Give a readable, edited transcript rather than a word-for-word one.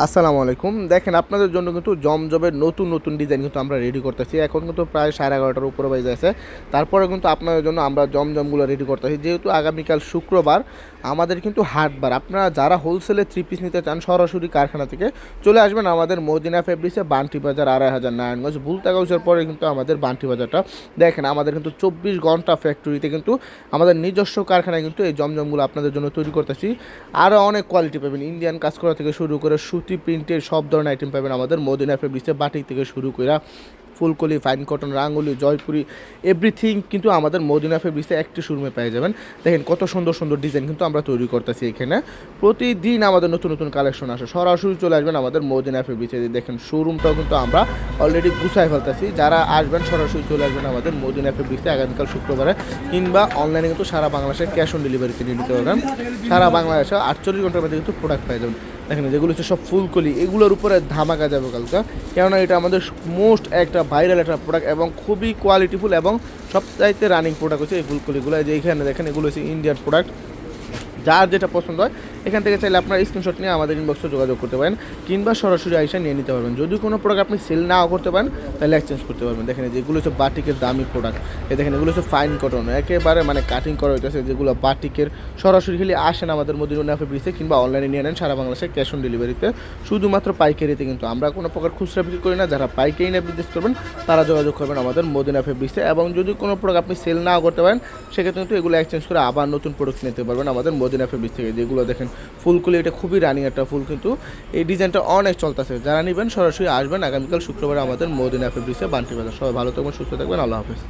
আসসালামু আলাইকুম। দেখেন আপনাদের জন্য কিন্তু জমজমের নতুন ডিজাইন কিন্তু আমরা রেডি করতেছি। এখন কিন্তু প্রায় 11:30টার উপরে বাজে আছে। তারপরে কিন্তু আপনাদের জন্য আমরা জমজমগুলো রেডি করতেছি। যেহেতু আগামীকাল শুক্রবার আমাদের কিন্তু হাটবার। আপনারা যারা হোলসেলে 3 পিস নিতে চান সরাসরি কারখানা থেকে চলে আসবেন আমাদের মদিনা ফেব্রিক্সে, বান্টি বাজার ২৫০০ নারায়ণগঞ্জ ভুলতাগাউসের পরে কিন্তু আমাদের বান্টি বাজারটা। দেখেন আমাদের কিন্তু 24 ঘন্টা ফ্যাক্টরিতে কিন্তু আমাদের নিজস্ব কারখানায় কিন্তু এই জমজমগুলো আপনাদের জন্য তৈরি করতেছি। আরও অনেক কোয়ালিটি পাবেন, ইন্ডিয়ান কাজ করা থেকে শুরু করে সুতি প্রিন্টের সব ধরনের আইটেম পাবেন আমাদের মদিনা ফেব্রিক্সে। বাটিক থেকে শুরু করে ফুলকলি, ফাইন কটন, রাঙ্গুলি, জয়পুরি, এভরিথিং কিন্তু আমাদের মদিনা ফেব্রিক্সে একটি শোরুমে পেয়ে যাবেন। দেখেন কত সুন্দর ডিজাইন কিন্তু আমরা তৈরি করতেছি এখানে। প্রতিদিন আমাদের নতুন কালেকশন আসে। সরাসরি চলে আসবেন আমাদের মদিনা ফেব্রিক্সে। দেখেন শোরুমটাও কিন্তু আমরা অলরেডি গুছাই ফেলতেছি। যারা আসবেন সরাসরি চলে আসবেন আমাদের মদিনা ফেব্রিক্সে আগামীকাল শুক্রবারে, কিংবা অনলাইনে কিন্তু সারা বাংলাদেশে ক্যাশ অন ডেলিভারিতে নিয়ে নিতে পারবেন। সারা বাংলাদেশে 48 ঘন্টার মধ্যে কিন্তু প্রোডাক্ট পেয়ে যাবেন। দেখেন যেগুলো হচ্ছে সব ফুলকলি, এগুলোর উপরে ধামাকা যাবে কালকে, কেননা এটা আমাদের মোস্ট একটা ভাইরাল একটা প্রোডাক্ট এবং খুবই কোয়ালিটিফুল এবং সবচাইতে রানিং প্রোডাক্ট হচ্ছে এই ফুলকলিগুলো। যে এখানে দেখেন এগুলো হচ্ছে ইন্ডিয়ান প্রোডাক্ট। যার যেটা পছন্দ হয় এখান থেকে চাইলে আপনার স্ক্রিনশট নিয়ে আমাদের ইনবক্সে যোগাযোগ করতে পারেন, কিংবা সরাসরি আইসা নিয়ে নিতে পারবেন। যদি কোনো প্রোডাক্ট আপনি সেল নাও করতে পারেন তাহলে এক্সচেঞ্জ করতে পারবেন। দেখেন যেগুলো হচ্ছে বাটিকের দামি প্রোডাক্ট, দেখেন এগুলো হচ্ছে ফাইন কটন, একেবারে মানে কাটিং করা হইতেছে, যেগুলো বাটিকের। সরাসরি খেলে আসেন আমাদের মদিনা ফেব্রিক্সে, কিংবা অনলাইনে নিয়ে নেন সারা বাংলাদেশে ক্যাশ অন ডেলিভারিতে, শুধুমাত্র পাইকারিতে। কিন্তু আমরা কোনো প্রকার খুচরা বিক্রি করি না। যারা পাইকারি নিয়ে বিজনেস করবেন তারা যোগাযোগ করবেন আমাদের মদিনা ফেব্রিক্সে। এবং যদি কোনো প্রোডাক্ট আপনি সেল নাও করতে পারেন সেক্ষেত্রে কিন্তু এগুলো এক্সচেঞ্জ করে আবার নতুন প্রোডাক্ট নিতে পারবেন আমাদের মদিনা ফেব্রিক্স থেকে। যেগুলো দেখেন ফুলকলি, এটা খুবই রানিং একটা ফুল, কিন্তু এই ডিজাইনটা অনেক চলতেছে। যারা নেবেন সরাসরি আসবেন আগামীকাল শুক্রবার আমাদের মদিনা ফেব্রিক্সে, বান্টি বাজার। সবাই ভালো থাকবেন, সুস্থ থাকবেন, আল্লাহ হাফেজ।